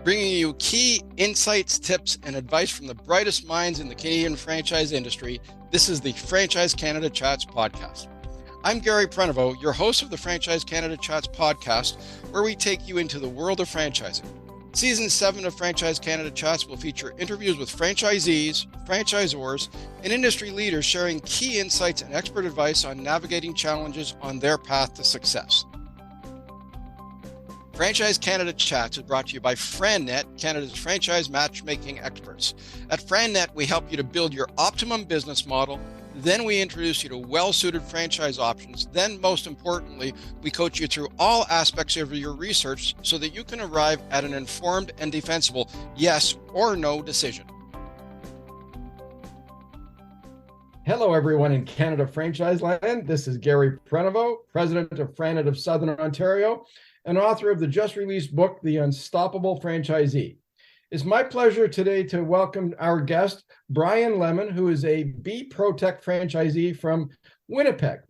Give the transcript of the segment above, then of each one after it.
bringing you key insights, tips, and advice from the brightest minds in the Canadian franchise industry. This is the Franchise Canada Chats podcast. I'm Gary Prenovo, your host of the Franchise Canada Chats podcast, where we take you into the world of franchising. Season 7 of Franchise Canada Chats will feature interviews with franchisees, franchisors, and industry leaders sharing key insights and expert advice on navigating challenges on their path to success. Franchise Canada Chats is brought to you by FranNet, Canada's franchise matchmaking experts. At FranNet, we help you to build your optimum business model. Then we introduce you to well-suited franchise options. Then, most importantly, we coach you through all aspects of your research so that you can arrive at an informed and defensible yes or no decision. Hello, everyone in Canada Franchise Land. This is Gary Prenovo, president of FranNet of Southern Ontario and author of the just-released book, The Unstoppable Franchisee. It's my pleasure today to welcome our guest, Brian Lemon, who is a B-Protek franchisee from Winnipeg.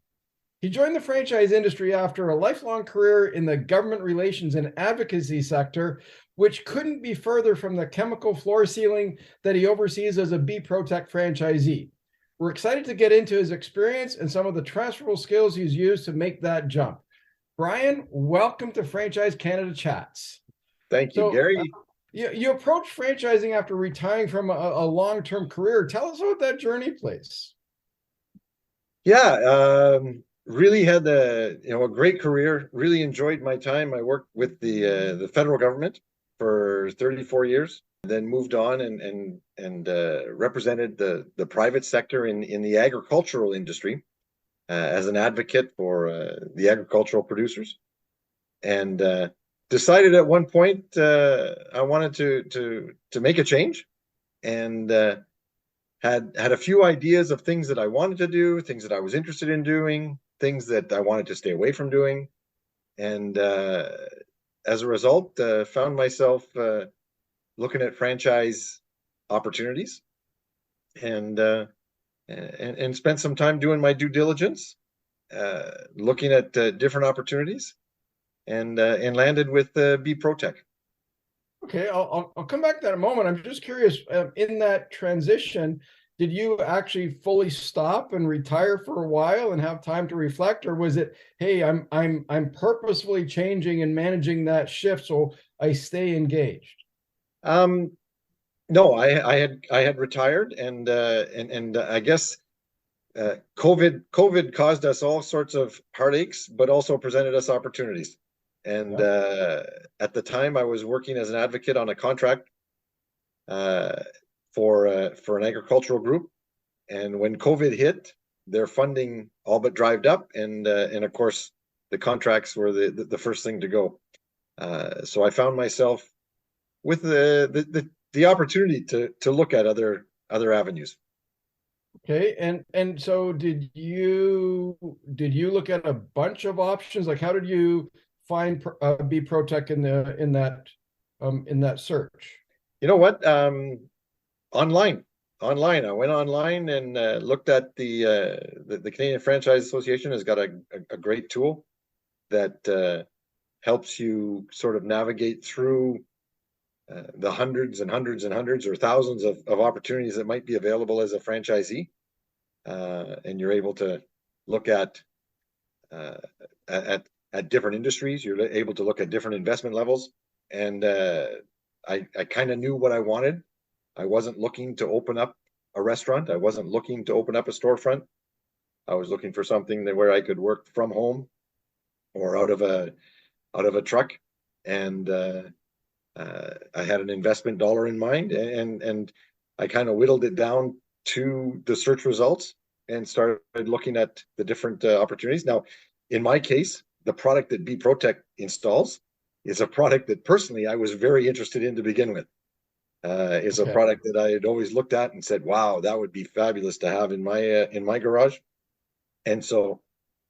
He joined the franchise industry after a lifelong career in the government relations and advocacy sector, which couldn't be further from the chemical floor sealing that he oversees as a B-Protek franchisee. We're excited to get into his experience and some of the transferable skills he's used to make that jump. Brian, welcome to Franchise Canada Chats. Thank you, Gary. You approached franchising after retiring from a long-term career. Tell us about that journey, please. Yeah, really had a great career. Really enjoyed my time. I worked with the federal government for 34 years, then moved on and represented the private sector in the agricultural industry as an advocate for the agricultural producers, and decided at one point I wanted to make a change, and had a few ideas of things that I wanted to do, things that I was interested in doing, things that I wanted to stay away from doing, and as a result, found myself looking at franchise opportunities, and spent some time doing my due diligence, looking at different opportunities, and landed with B-Protek. Okay, I'll come back to that in a moment. I'm just curious, in that transition, did you actually fully stop and retire for a while and have time to reflect, or was it, hey, I'm purposefully changing and managing that shift so I stay engaged? No, I had retired, and I guess COVID caused us all sorts of heartaches, but also presented us opportunities. And at the time, I was working as an advocate on a contract for an agricultural group. And when COVID hit, their funding all but dried up, and of course, the contracts were the first thing to go. So I found myself with the opportunity to look at other avenues. Okay, and so did you look at a bunch of options? Like, how did you find B-Protek in that search? You know what? Online. I went online and looked at the Canadian Franchise Association has got a great tool that helps you sort of navigate through the hundreds and hundreds and hundreds or thousands of opportunities that might be available as a franchisee, and you're able to look at different industries. You're able to look at different investment levels, and I kind of knew what I wanted. I wasn't looking to open up a restaurant. I wasn't looking to open up a storefront. I was looking for something where I could work from home or out of a truck, and I had an investment dollar in mind, and I kind of whittled it down to the search results and started looking at the different opportunities. Now, in my case, the product that B-Protek installs is a product that personally I was very interested in to begin with. It's a product that I had always looked at and said, wow, that would be fabulous to have in my garage. And so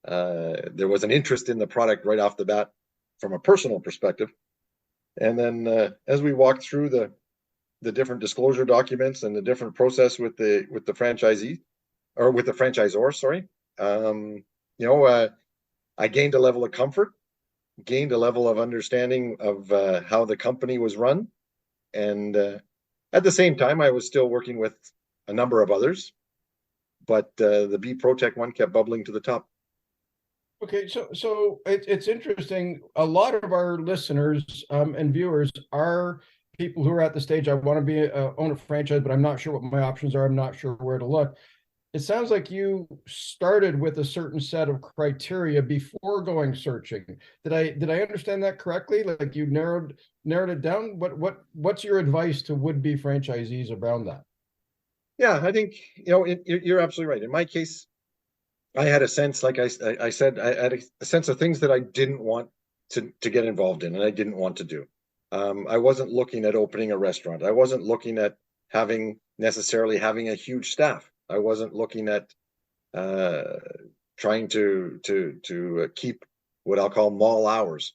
there was an interest in the product right off the bat from a personal perspective. And then as we walked through the different disclosure documents and the different process with the franchisee or with the franchisor, sorry, I gained a level of comfort, gained a level of understanding of how the company was run, And at the same time, I was still working with a number of others, but the B-Protek one kept bubbling to the top. Okay, so it's interesting. A lot of our listeners and viewers are people who are at the stage, I want to be own a franchise, but I'm not sure what my options are. I'm not sure where to look. It sounds like you started with a certain set of criteria before going searching. Did I understand that correctly? Like you narrowed it down? What's your advice to would-be franchisees around that? Yeah, I think you're absolutely right. In my case, I had a sense, like I said, I had a sense of things that I didn't want to get involved in, and I didn't want to do. I wasn't looking at opening a restaurant. I wasn't looking at necessarily having a huge staff. I wasn't looking at uh, trying to keep what I'll call mall hours.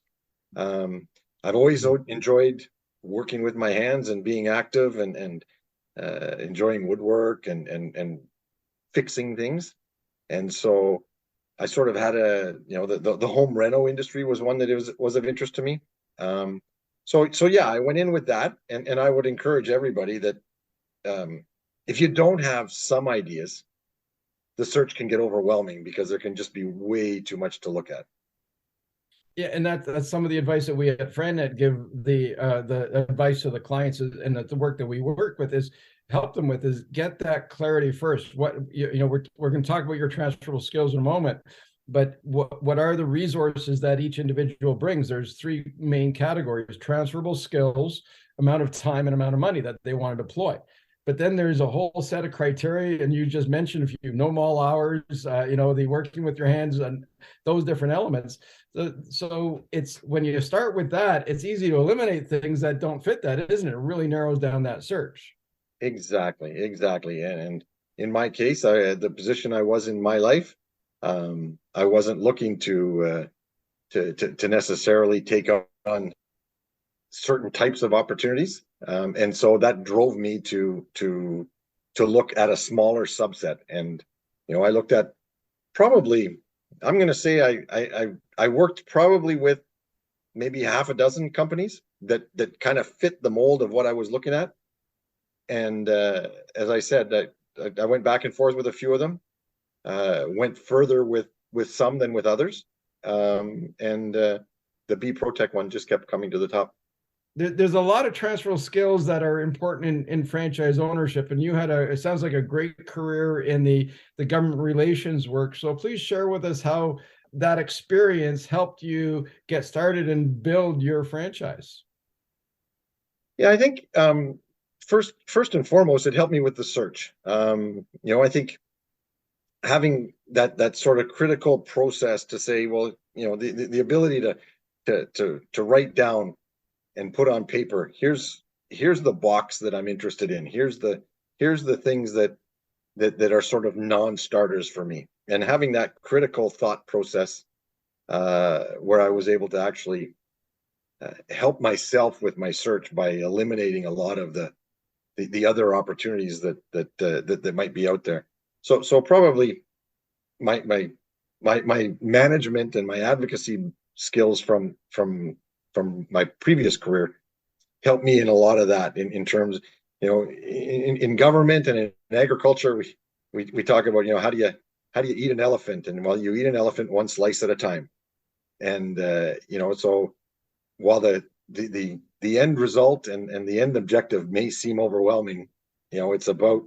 I've always enjoyed working with my hands and being active and enjoying woodwork and fixing things. And so I sort of had the home reno industry was one that was of interest to me. So yeah, I went in with that, and I would encourage everybody that if you don't have some ideas, the search can get overwhelming because there can just be way too much to look at. Yeah, and that's some of the advice that we at FranNet give the advice to the clients, and that the work that we work with is help them with is get that clarity first. What we're going to talk about your transferable skills in a moment, but what are the resources that each individual brings? There's three main categories: transferable skills, amount of time, and amount of money that they want to deploy. But then there's a whole set of criteria, and you just mentioned a few: no mall hours, the working with your hands, and those different elements. So it's when you start with that, it's easy to eliminate things that don't fit that, isn't it? It really narrows down that search. Exactly. And in my case, the position I was in my life, I wasn't looking to necessarily take on certain types of opportunities, and so that drove me to look at a smaller subset. And I looked at probably, I'm going to say I worked probably with maybe half a dozen companies that kind of fit the mold of what I was looking at. And as I said, I went back and forth with a few of them, went further with some than with others, and the B-Protek one just kept coming to the top. There's a lot of transferable skills that are important in franchise ownership, and you had it sounds like a great career in the government relations work. So please share with us how that experience helped you get started and build your franchise. Yeah, I think first and foremost, it helped me with the search. I think having that sort of critical process to say, well, the ability to write down and put on paper, here's the box that I'm interested in. Here's the things that are sort of non-starters for me, and having that critical thought process where I was able to actually help myself with my search by eliminating a lot of the other opportunities that might be out there. So probably my management and my advocacy skills from my previous career helped me in a lot of that in terms, in government and in agriculture, we talk about, how do you eat an elephant? And well, you eat an elephant one slice at a time. And so while the end result and the end objective may seem overwhelming, it's about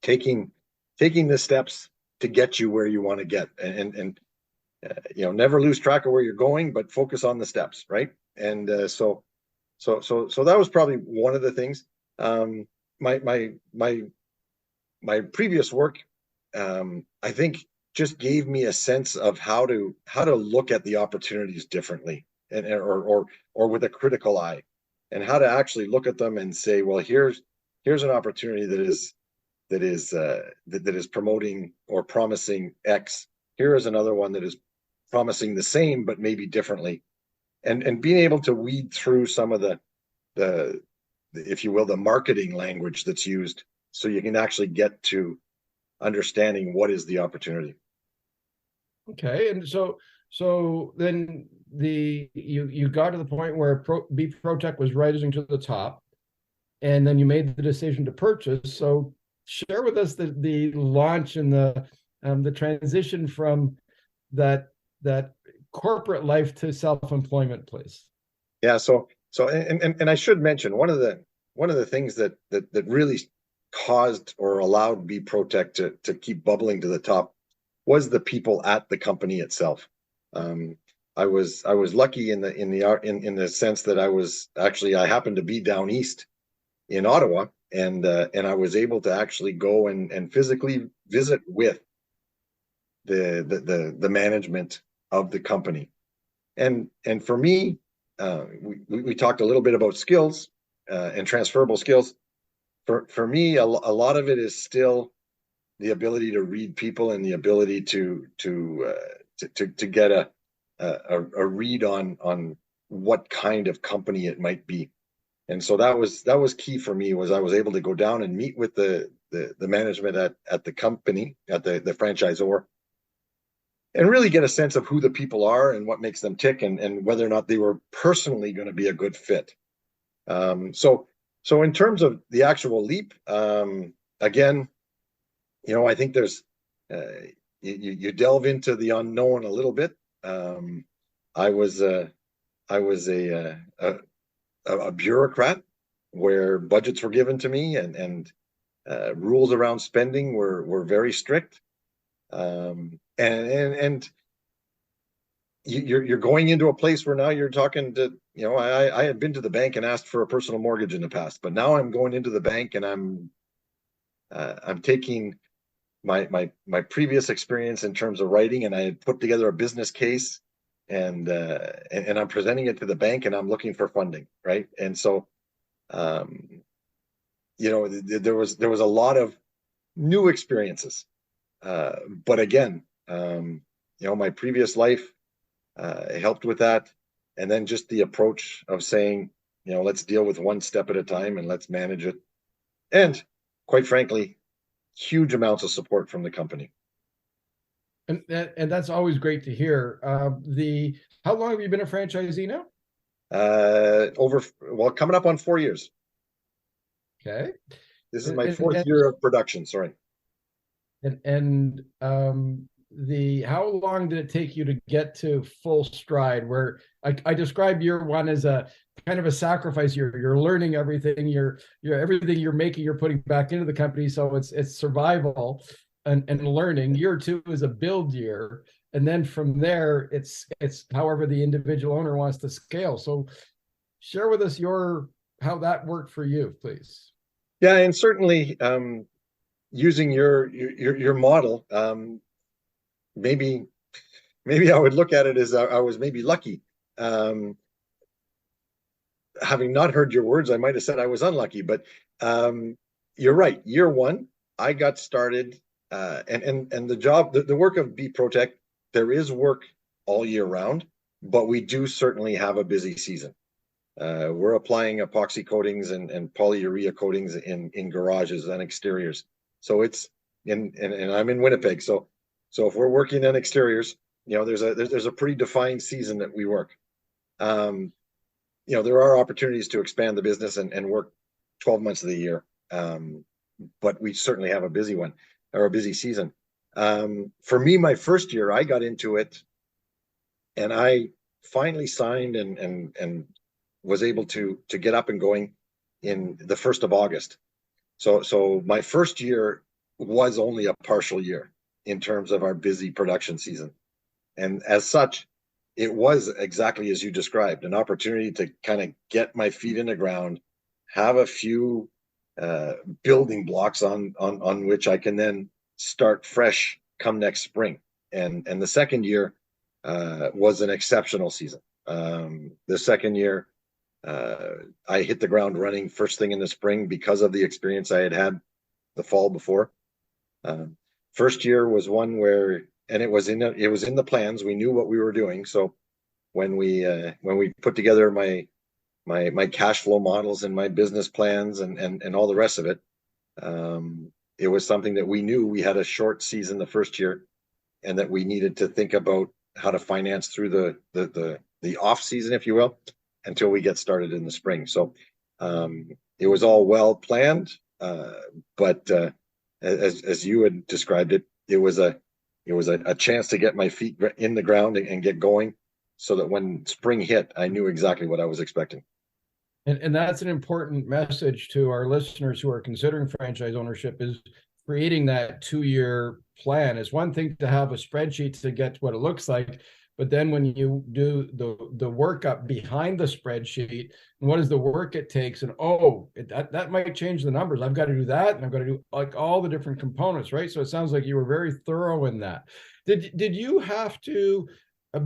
taking the steps to get you where you want to get, and never lose track of where you're going, but focus on the steps, right? And so that was probably one of the things. My previous work, I think, just gave me a sense of how to look at the opportunities differently, and or with a critical eye, and how to actually look at them and say, well, here's an opportunity that is promoting or promising X. Here is another one that is promising the same but maybe differently, and being able to weed through some of the if you will, the marketing language that's used, so you can actually get to understanding what is the opportunity. Okay, and so then you got to the point where B-Protek was rising to the top. and then you made the decision to purchase. So share with us the launch and the transition from that corporate life to self-employment, please. Yeah. And I should mention one of the things that really caused or allowed B-Protek to keep bubbling to the top was the people at the company itself. I was lucky in the sense that I happened to be down east in Ottawa, and I was able to actually go and physically visit with the management of the company. And for me, we talked a little bit about skills and transferable skills. For me, a lot of it is still the ability to read people and the ability to get a read on what kind of company it might be. And so that was key for me. Was I was able to go down and meet with the management at the company, at the franchisor, and really get a sense of who the people are and what makes them tick, and whether or not they were personally going to be a good fit. So in terms of the actual leap, again, I think there's you delve into the unknown a little bit. I was a bureaucrat where budgets were given to me, and rules around spending were very strict. And you're going into a place where now you're talking to, I had been to the bank and asked for a personal mortgage in the past, but now I'm going into the bank and I'm taking my previous experience in terms of writing, and I had put together a business case, and I'm presenting it to the bank, and I'm looking for funding, right? And so, there was a lot of new experiences, but again, my previous life helped with that, and then just the approach of saying, let's deal with one step at a time and let's manage it, and quite frankly, huge amounts of support from the company. And that's always great to hear. How long have you been a franchisee now? Coming up on 4 years. Okay. This is my fourth year of production. Sorry. And how long did it take you to get to full stride? Where I describe year one as a kind of a sacrifice. You're learning everything. Everything you're making, you're putting back into the company. So it's survival and learning. Year two is a build year, and then from there, it's however the individual owner wants to scale. So share with us how that worked for you, please. Yeah, and certainly using your model, maybe I would look at it as I was maybe lucky. Having not heard your words, I might have said I was unlucky, but you're right. Year one, I got started, and the job, the work of B-Protek, there is work all year round, but we do certainly have a busy season. We're applying epoxy coatings and polyurea coatings in garages and exteriors. So it's and I'm in Winnipeg. So if we're working on exteriors, there's a pretty defined season that we work. There are opportunities to expand the business and work 12 months of the year. But we certainly have a busy one, or a busy season. For me, my first year, I got into it, and I finally signed and was able to get up and going in the 1st of August. So my first year was only a partial year in terms of our busy production season. And as such, it was exactly as you described, an opportunity to kind of get my feet in the ground, have a few building blocks on which I can then start fresh come next spring. And the second year was an exceptional season. The second year, I hit the ground running first thing in the spring because of the experience I had the fall before. First year was one where, and it was in the plans. We knew what we were doing. So when we put together my cash flow models and my business plans and all the rest of it, it was something that we knew we had a short season the first year, and that we needed to think about how to finance through the off season, if you will, until we get started in the spring. So it was all well planned, but as you had described it, it was a chance to get my feet in the ground and get going, so that when spring hit, I knew exactly what I was expecting. And that's an important message to our listeners who are considering franchise ownership, is creating that 2-year plan. Is one thing to have a spreadsheet to get what it looks like, but then when you do the workup behind the spreadsheet, and what is the work it takes, and that might change the numbers. I've got to do that, and I've got to do like all the different components, right? So it sounds like you were very thorough in that. Did you have to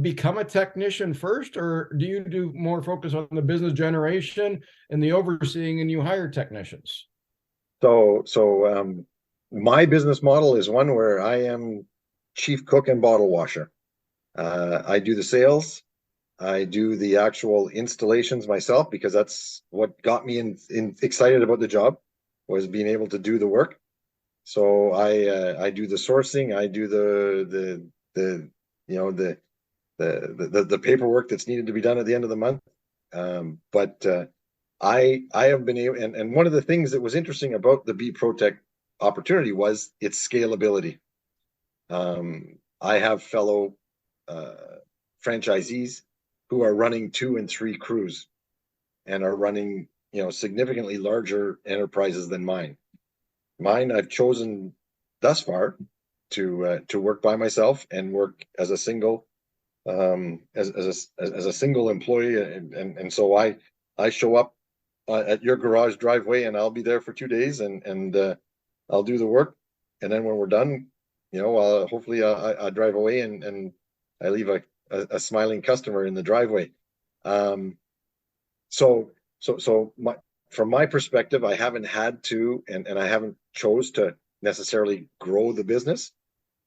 become a technician first, or do you do more focus on the business generation and the overseeing, and you hire technicians? So my business model is one where I am chief cook and bottle washer. I do the sales. I do the actual installations myself, because that's what got me in excited about the job, was being able to do the work. So I do the sourcing. I do the paperwork that's needed to be done at the end of the month. But I have been able, and one of the things that was interesting about the B-Protek opportunity was its scalability. I have fellow franchisees who are running 2 and 3 crews and are running, significantly larger enterprises than mine. Mine, I've chosen thus far to work by myself and work as a single as a single employee, and so I show up at your garage driveway, and I'll be there for 2 days, and I'll do the work, and then when we're done, hopefully I drive away, and I leave a smiling customer in the driveway. So from my perspective, I haven't had to, and I haven't chose to necessarily grow the business,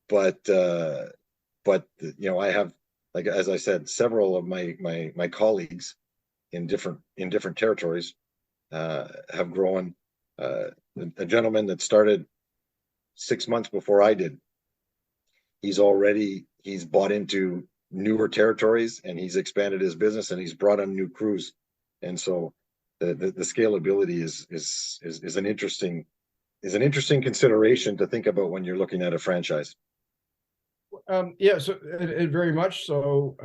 but I have, like, as I said, several of my colleagues in different territories have grown. A gentleman that started 6 months before I did, he's bought into newer territories, and he's expanded his business, and he's brought on new crews, and so the scalability is an interesting consideration to think about when you're looking at a franchise. Yeah, so it very much so.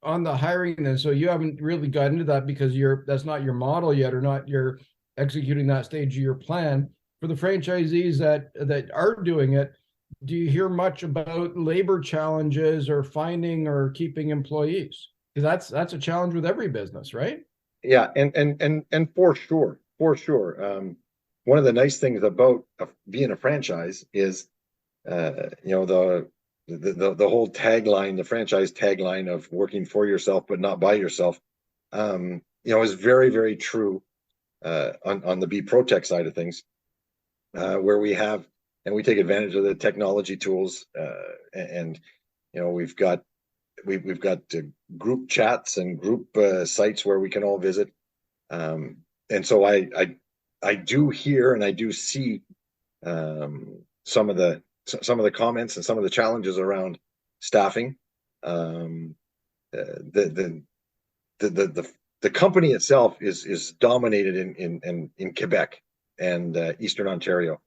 On the hiring then, so you haven't really got into that because that's not your model yet, or not you're executing that stage of your plan. For the franchisees that are doing it, do you hear much about labor challenges or finding or keeping employees? Because that's a challenge with every business, right? Yeah, and for sure. One of the nice things about being a franchise is the whole tagline, the franchise tagline of working for yourself but not by yourself, is very, very true on the B-Protek side of things, where we take advantage of the technology tools, and we've got group chats and group sites where we can all visit, and so I do hear and I do see some of the comments and some of the challenges around staffing. The company itself is dominated in Quebec and Eastern Ontario,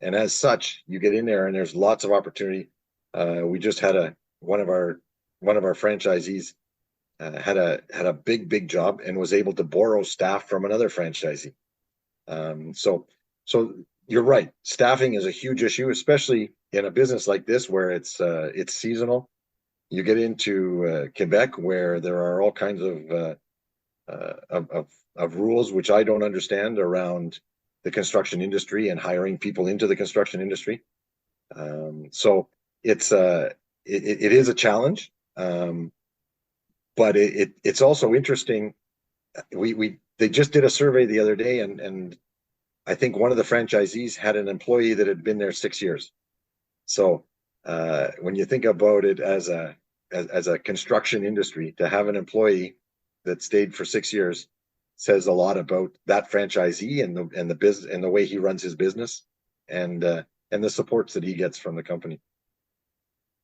and as such, you get in there and there's lots of opportunity. We just had one of our franchisees had a big job and was able to borrow staff from another franchisee. So you're right. Staffing is a huge issue, especially in a business like this where it's seasonal. You get into Quebec, where there are all kinds of rules which I don't understand around the construction industry and hiring people into the construction industry. So it is a challenge, but it's also interesting. They just did a survey the other day, and I think one of the franchisees had an employee that had been there 6 years. So when you think about it as a construction industry, to have an employee that stayed for 6 years says a lot about that franchisee and the business and the way he runs his business, and the supports that he gets from the company.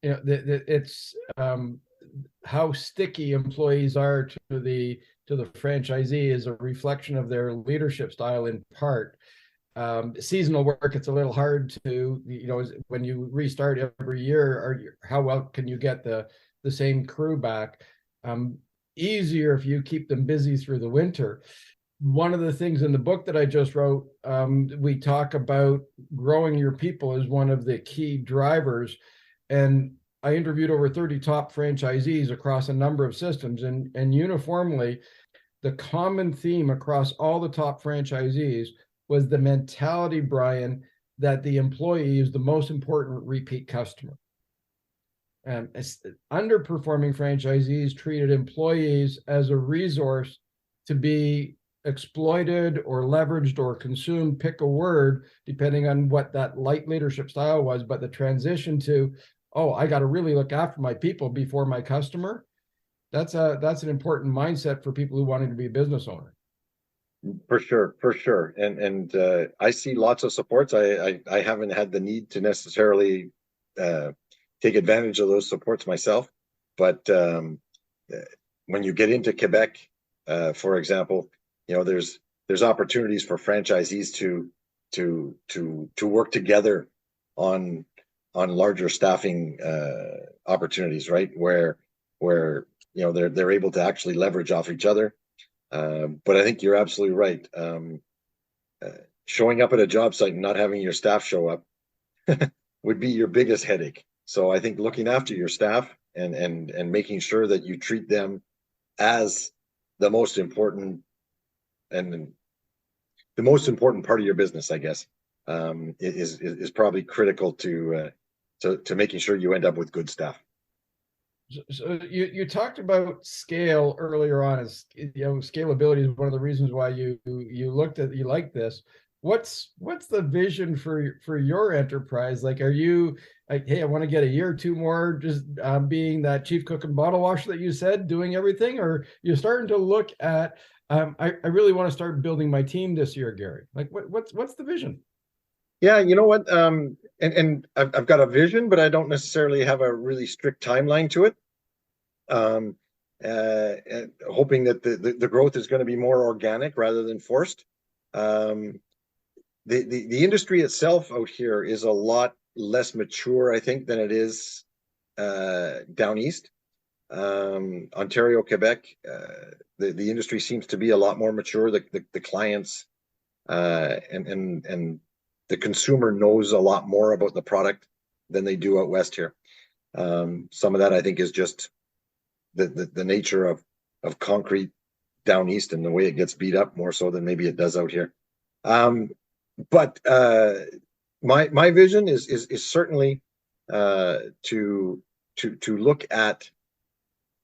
It's how sticky employees are to the franchisee is a reflection of their leadership style in part. Seasonal work, it's a little hard to, when you restart every year, how well can you get the same crew back? Easier if you keep them busy through the winter. One of the things in the book that I just wrote, we talk about growing your people as one of the key drivers. And I interviewed over 30 top franchisees across a number of systems, and uniformly, the common theme across all the top franchisees was the mentality, Brian, that the employee is the most important repeat customer. Underperforming franchisees treated employees as a resource to be exploited or leveraged or consumed, pick a word, depending on what that light leadership style was. But the transition to, oh, I got to really look after my people before my customer, that's an important mindset for people who wanted to be a business owner. For sure. And I see lots of supports. I haven't had the need to necessarily take advantage of those supports myself. But when you get into Quebec, for example, there's opportunities for franchisees to work together on larger staffing opportunities, right? Where they're able to actually leverage off each other. But I think you're absolutely right. Showing up at a job site and not having your staff show up would be your biggest headache. So I think looking after your staff and making sure that you treat them as the most important part of your business, I guess, is probably critical to making sure you end up with good staff. So you talked about scale earlier on. As scalability is one of the reasons why you like this. What's the vision for your enterprise? Like, are you like, hey, I want to get a year or two more just being that chief cook and bottle washer that you said, doing everything, or you're starting to look at I really want to start building my team this year, Gary? Like, what's the vision? Yeah, you know what? And I've got a vision, but I don't necessarily have a really strict timeline to it. Hoping that the growth is going to be more organic rather than forced. The industry itself out here is a lot less mature, I think, than it is down east. Ontario, Quebec, the industry seems to be a lot more mature. The clients and the consumer knows a lot more about the product than they do out west here. Some of that, I think, is just the nature of concrete down east and the way it gets beat up more so than maybe it does out here. But my vision is certainly to look at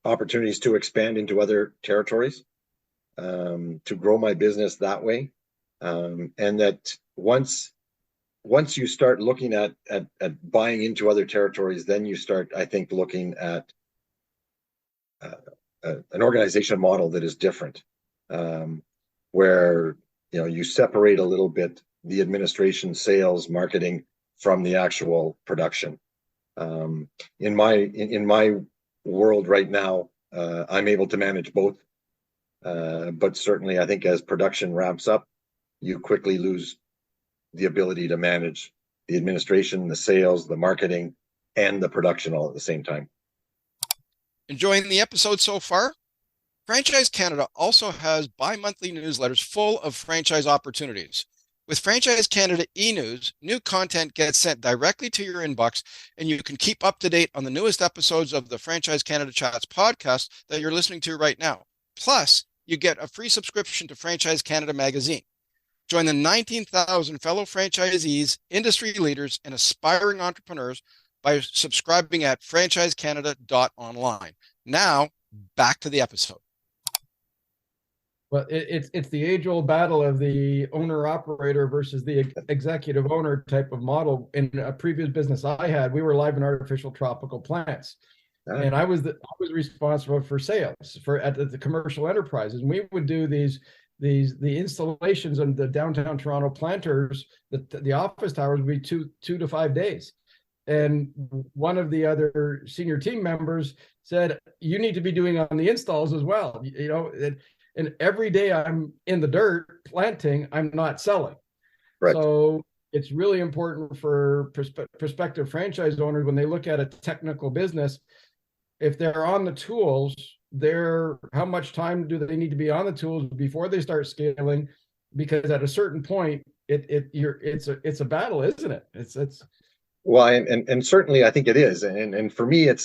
opportunities to expand into other territories, to grow my business that way, and that once you start looking at buying into other territories, then you start, I think, looking at an organization model that is different, where you separate a little bit the administration, sales, marketing from the actual production. In my world right now, I'm able to manage both, but certainly I think as production ramps up, you quickly lose the ability to manage the administration, the sales, the marketing, and the production all at the same time. Enjoying the episode so far? Franchise Canada also has bi-monthly newsletters full of franchise opportunities. With Franchise Canada e-news, new content gets sent directly to your inbox, and you can keep up to date on the newest episodes of the Franchise Canada Chats podcast that you're listening to right now. Plus, you get a free subscription to Franchise Canada magazine. Join the 19,000 fellow franchisees, industry leaders, and aspiring entrepreneurs by subscribing at franchisecanada.online. Now, back to the episode. Well, it's the age-old battle of the owner-operator versus the executive owner type of model. In a previous business I had, we were live in artificial tropical plants, and I was responsible for sales at the commercial enterprises. And we would do the installations of the downtown Toronto planters. The office towers would be two to 5 days. And one of the other senior team members said, you need to be doing on the installs as well. And every day I'm in the dirt planting, I'm not selling. Correct. So it's really important for prospective franchise owners when they look at a technical business, if they're on the tools, how much time do they need to be on the tools before they start scaling? Because at a certain point, it's a battle, isn't it? It's Well, and certainly I think it is. And for me, it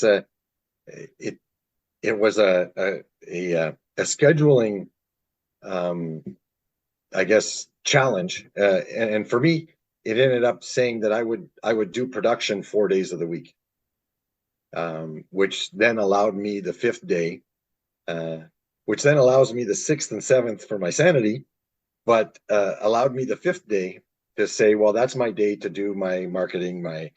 was a scheduling, I guess, challenge. And for me, it ended up saying that I would do production 4 days of the week, which then allowed me the fifth day, which then allows me the sixth and seventh for my sanity, but allowed me the fifth day to say, well, that's my day to do my marketing, my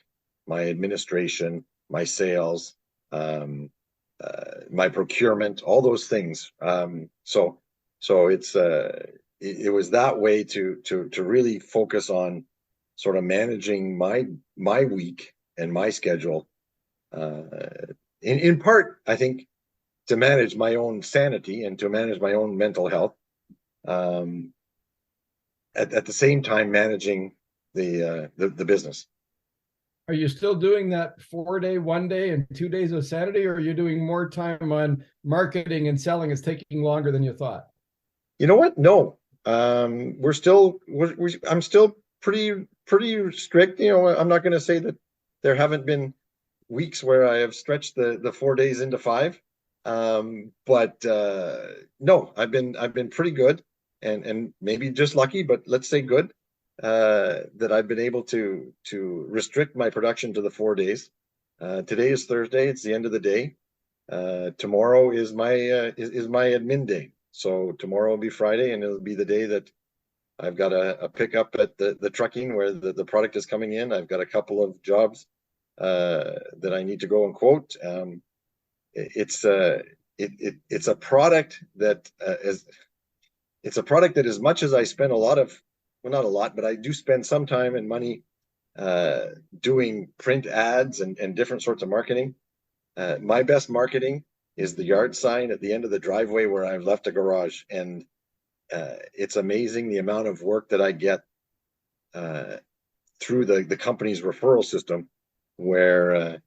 administration, my sales, my procurement, all those things. So it was that way to really focus on sort of managing my week and my schedule. In part, I think, to manage my own sanity and to manage my own mental health. At the same time, managing the business. Are you still doing that 4 day, 1 day, and 2 days of sanity, or are you doing more time on marketing and selling? It's taking longer than you thought. You know what? No, I'm still pretty strict. I'm not going to say that there haven't been weeks where I have stretched the 4 days into 5. But no, I've been pretty good, and maybe just lucky, but let's say good, that I've been able to restrict my production to the 4 days. Today is Thursday; it's the end of the day. Tomorrow is my admin day. So tomorrow will be Friday, and it'll be the day that I've got a pickup at the trucking where the product is coming in. I've got a couple of jobs that I need to go and quote. It's a product that as much as I spend a lot of, well, not a lot, but I do spend some time and money doing print ads and different sorts of marketing. My best marketing is the yard sign at the end of the driveway where I've left a garage, and it's amazing the amount of work that I get through the company's referral system, where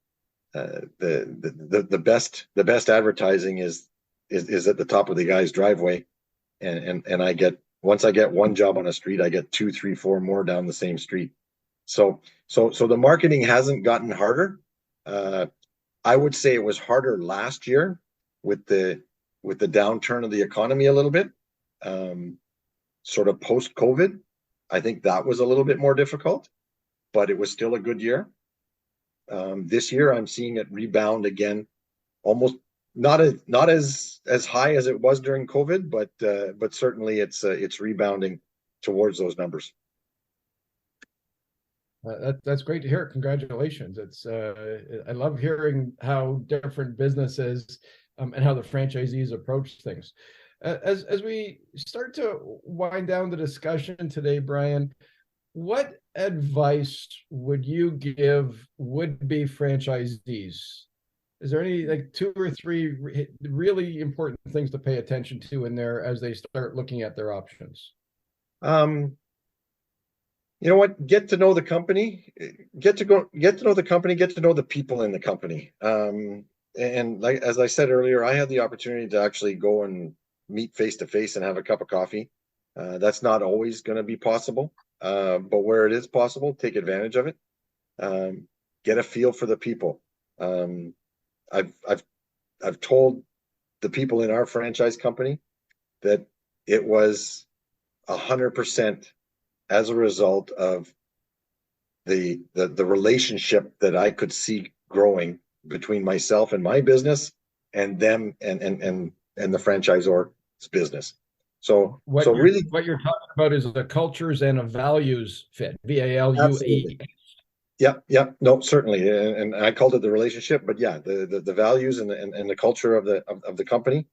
the best advertising is at the top of the guy's driveway, and once I get one job on a street, I get 2, 3, 4 more down the same street. So the marketing hasn't gotten harder. I would say it was harder last year with the downturn of the economy a little bit, sort of post-COVID. I think that was a little bit more difficult, but it was still a good year. This year, I'm seeing it rebound again, almost not as high as it was during COVID, but certainly it's rebounding towards those numbers. That's great to hear. Congratulations. I love hearing how different businesses and how the franchisees approach things. As we start to wind down the discussion today, Brian, what advice would you give would-be franchisees? Is there any 2 or 3 really important things to pay attention to in there as they start looking at their options? You know what? Get to know the company. Get to know the company. Get to know the people in the company. And as I said earlier, I had the opportunity to actually go and meet face to face and have a cup of coffee. That's not always going to be possible, but where it is possible, take advantage of it. Get a feel for the people. I've told the people in our franchise company that it was 100% as a result of the relationship that I could see growing between myself and my business and them and the franchisor's business. So what you're talking about is the cultures and a values fit. VALUE. Yeah. No, certainly, and I called it the relationship, but yeah, the values and the culture of the company,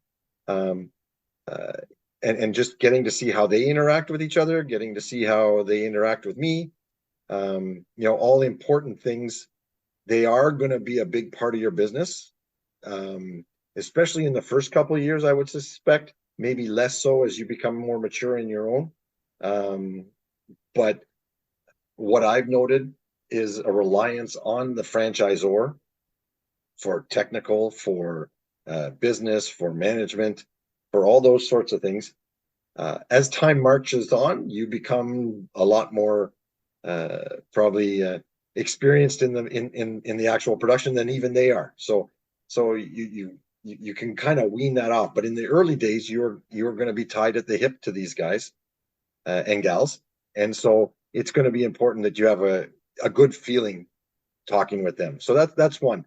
and just getting to see how they interact with each other, getting to see how they interact with me, all important things they are going to be a big part of your business, especially in the first couple of years, I would suspect, maybe less so as you become more mature in your own. But what I've noted is a reliance on the franchisor for technical, for business, for management, for all those sorts of things. As time marches on, you become a lot more probably experienced in the actual production than even they are. So you can kind of wean that off. But in the early days, you're going to be tied at the hip to these guys and gals, and so it's going to be important that you have a good feeling talking with them. So that's one.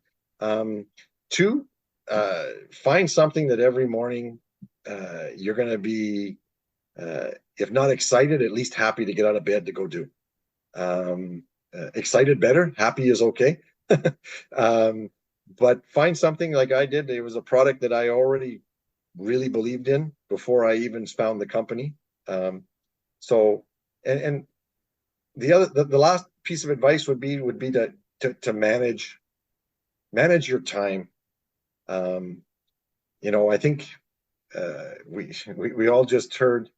Two, find something that every morning you're going to be, if not excited, at least happy to get out of bed to go do. Excited better, happy is okay. But find something like I did. It was a product that I already really believed in before I even found the company. So the last piece of advice would be to manage your time. I think we all just heard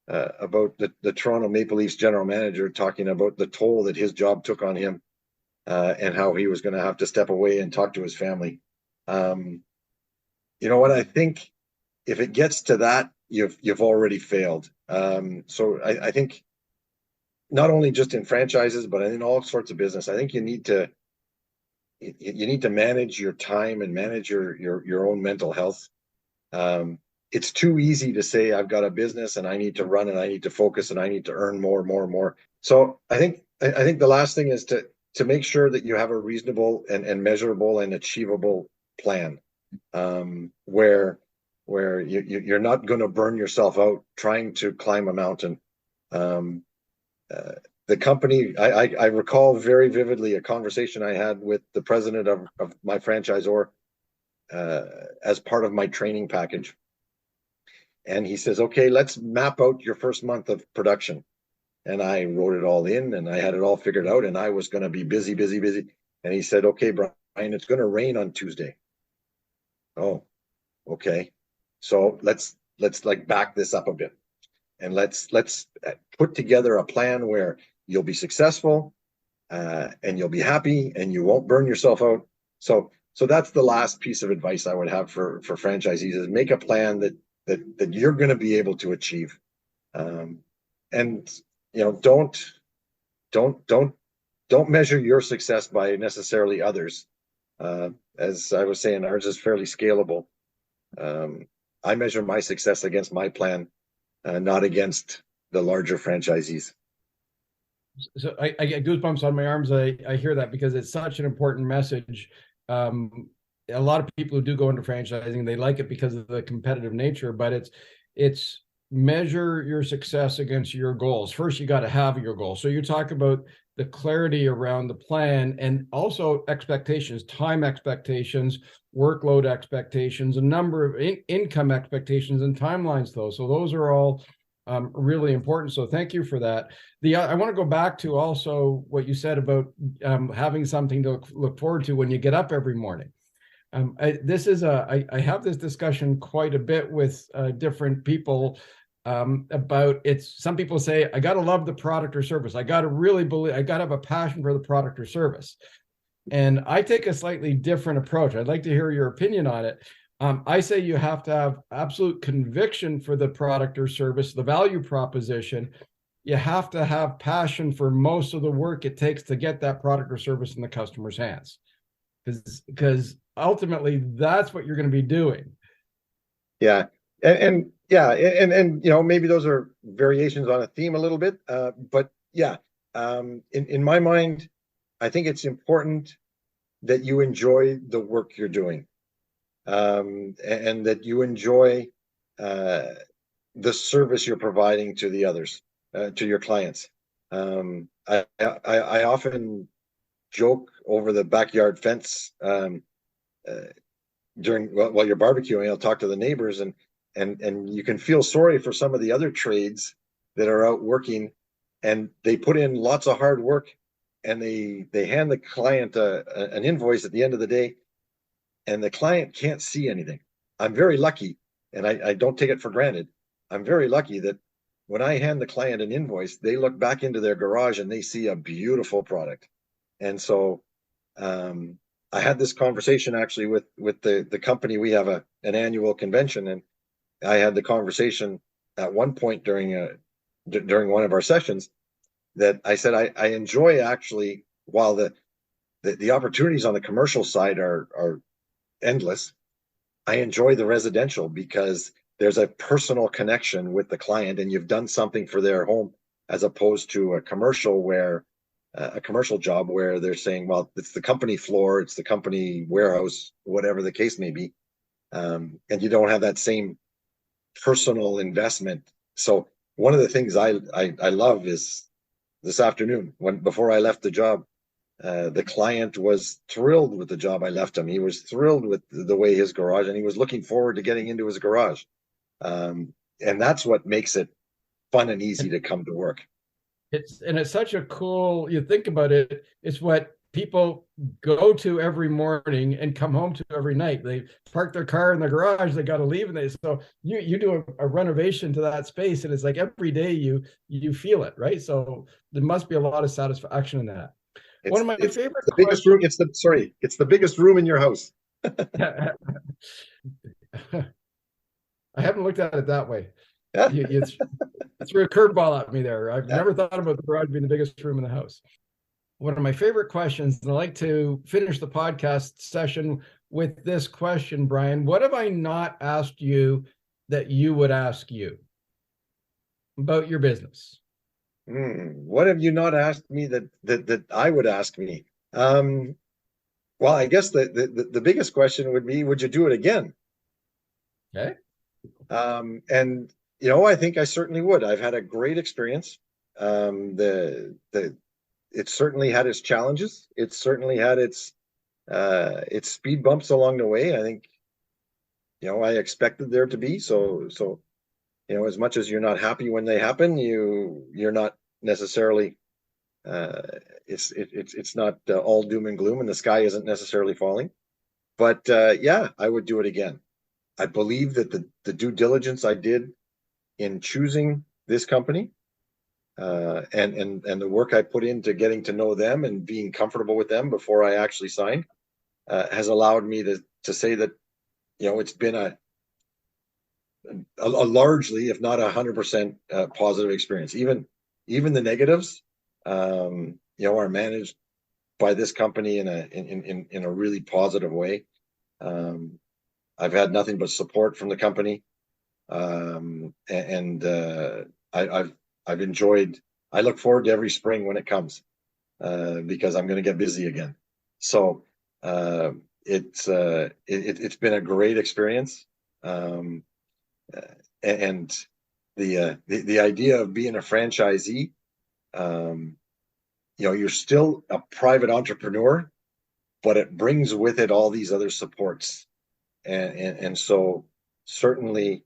about the Toronto Maple Leafs general manager talking about the toll that his job took on him, and how he was going to have to step away and talk to his family. You know what? I think if it gets to that, you've already failed. So I think not only just in franchises, but in all sorts of business, I think you need to manage your time and manage your own mental health. It's too easy to say I've got a business and I need to run and I need to focus and I need to earn more. So I think the last thing is to make sure that you have a reasonable and measurable and achievable plan, where you're not going to burn yourself out trying to climb a mountain. The company, I recall very vividly a conversation I had with the president of my franchisor as part of my training package. And he says, okay, let's map out your first month of production. And I wrote it all in and I had it all figured out and I was going to be busy. And he said, okay, Brian, it's going to rain on Tuesday. Oh, okay. So let's like back this up a bit. And let's put together a plan where you'll be successful and you'll be happy and you won't burn yourself out. So that's the last piece of advice I would have for franchisees is make a plan that you're going to be able to achieve. And don't measure your success by necessarily others. As I was saying, ours is fairly scalable. I measure my success against my plan, not against the larger franchisees. So I get goosebumps on my arms. I hear that because it's such an important message. A lot of people who do go into franchising, they like it because of the competitive nature, but it's measure your success against your goals. First, you got to have your goals. So you talk about the clarity around the plan and also expectations, time expectations, workload expectations, a number of income expectations and timelines, though. So those are all really important. So thank you for that. I want to go back to also what you said about having something to look forward to when you get up every morning. I have this discussion quite a bit with different people about it's. Some people say, I got to love the product or service. I got to really believe, I got to have a passion for the product or service. And I take a slightly different approach. I'd like to hear your opinion on it. I say you have to have absolute conviction for the product or service, the value proposition. You have to have passion for most of the work it takes to get that product or service in the customer's hands. Because ultimately that's what you're going to be doing. Yeah. And maybe those are variations on a theme a little bit. But yeah, in my mind, I think it's important that you enjoy the work you're doing. And that you enjoy the service you're providing to the others, to your clients. I often joke over the backyard fence while you're barbecuing. I'll talk to the neighbors, and you can feel sorry for some of the other trades that are out working, and they put in lots of hard work, and they hand the client an invoice at the end of the day, and the client can't see anything. I'm very lucky, and I don't take it for granted. I'm very lucky that when I hand the client an invoice, they look back into their garage and they see a beautiful product. And so I had this conversation actually with the company. We have an annual convention, and I had the conversation at one point during one of our sessions that I said I enjoy, actually, while the opportunities on the commercial side are endless, I enjoy the residential because there's a personal connection with the client, and you've done something for their home, as opposed to a commercial job where they're saying, well, it's the company floor, it's the company warehouse, whatever the case may be, and you don't have that same personal investment. So one of the things I love is this afternoon, before I left the job, the client was thrilled with the job I left him. He was thrilled with the way his garage, and he was looking forward to getting into his garage. And that's what makes it fun and easy to come to work. It's such a cool, you think about it, it's what people go to every morning and come home to every night. They park their car in the garage, they got to leave, and so you do a renovation to that space, and it's like every day you feel it, right? So there must be a lot of satisfaction in that. One of my favorite the biggest room. It's the biggest room in your house. I haven't looked at it that way. You threw a curveball at me there. I've never thought about the garage being the biggest room in the house. One of my favorite questions, and I like to finish the podcast session with this question, Brian. What have I not asked you that you would ask you about your business? What have you not asked me that I would ask me? Well, I guess the biggest question would be, would you do it again? Okay. And I think I certainly would. I've had a great experience. It certainly had its challenges. It certainly had its speed bumps along the way. I think, I expected there to be. So as much as you're not happy when they happen, you're not necessarily. It's not all doom and gloom, and the sky isn't necessarily falling. But yeah, I would do it again. I believe that the due diligence I did in choosing this company, and the work I put into getting to know them and being comfortable with them before I actually signed, has allowed me to say that, it's been a largely, if not 100%, positive experience. Even the negatives, are managed by this company in a really positive way. I've had nothing but support from the company, and I've enjoyed. I look forward to every spring when it comes, because I'm going to get busy again. So it's been a great experience, and the idea of being a franchisee, you're still a private entrepreneur, but it brings with it all these other supports, and so certainly,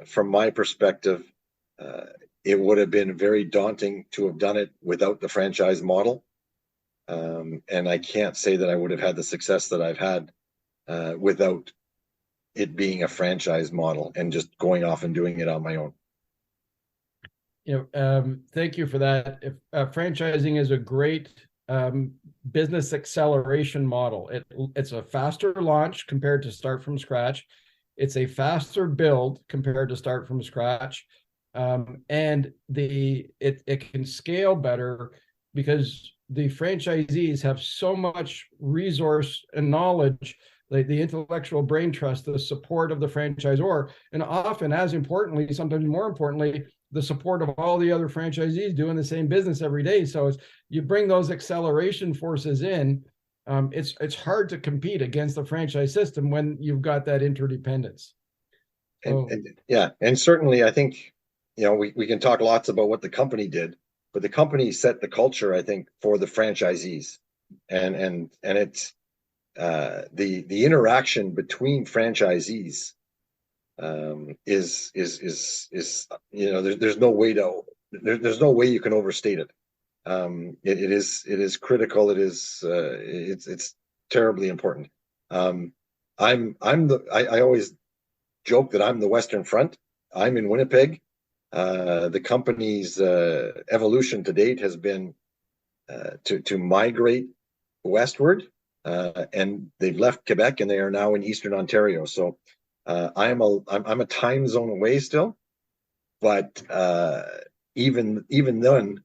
from my perspective, it would have been very daunting to have done it without the franchise model. And I can't say that I would have had the success that I've had without it being a franchise model and just going off and doing it on my own. Thank you for that. Franchising is a great business acceleration model. It's a faster launch compared to start from scratch. It's a faster build compared to start from scratch. And it can scale better because the franchisees have so much resource and knowledge, like the intellectual brain trust, the support of the franchisor, and often, as importantly, sometimes more importantly, the support of all the other franchisees doing the same business every day. So as you bring those acceleration forces in, it's hard to compete against the franchise system when you've got that interdependence. And certainly I think, we can talk lots about what the company did, but the company set the culture, I think, for the franchisees, and it's the interaction between franchisees is there's no way you can overstate it. It is critical. It's terribly important. I always joke that I'm the Western Front. I'm in Winnipeg. The company's evolution to date has been to migrate westward, and they've left Quebec and they are now in Eastern Ontario. So I'm a time zone away still, but even then,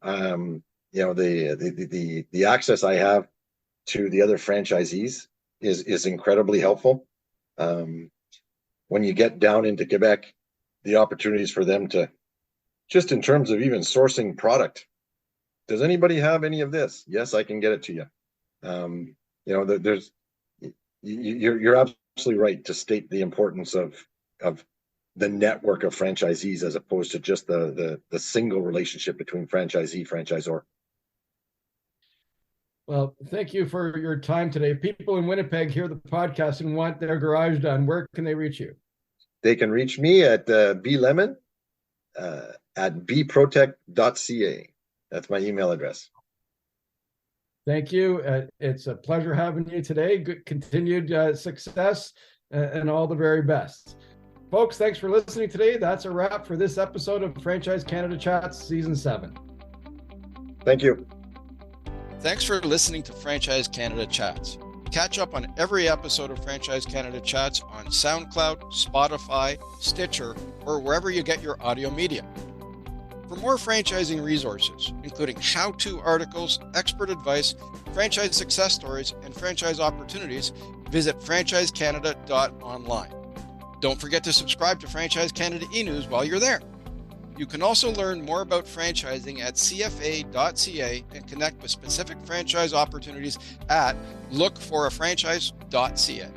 the access I have to the other franchisees is incredibly helpful. When you get down into Quebec, the opportunities for them to, just in terms of even sourcing product, does anybody have any of this? Yes, I can get it to you. You're absolutely right to state the importance of the network of franchisees as opposed to just the single relationship between franchisee, franchisor. Well, thank you for your time today. If people in Winnipeg hear the podcast and want their garage done, where can they reach you? They can reach me at blemon at B-Protek.ca. That's my email address. Thank you. It's a pleasure having you today. Good continued success and all the very best. Folks, thanks for listening today. That's a wrap for this episode of Franchise Canada Chats Season 7. Thank you. Thanks for listening to Franchise Canada Chats. Catch up on every episode of Franchise Canada Chats on SoundCloud, Spotify, Stitcher, or wherever you get your audio media. For more franchising resources, including how-to articles, expert advice, franchise success stories, and franchise opportunities, visit franchisecanada.online. Don't forget to subscribe to Franchise Canada e-News while you're there. You can also learn more about franchising at cfa.ca and connect with specific franchise opportunities at lookforafranchise.ca.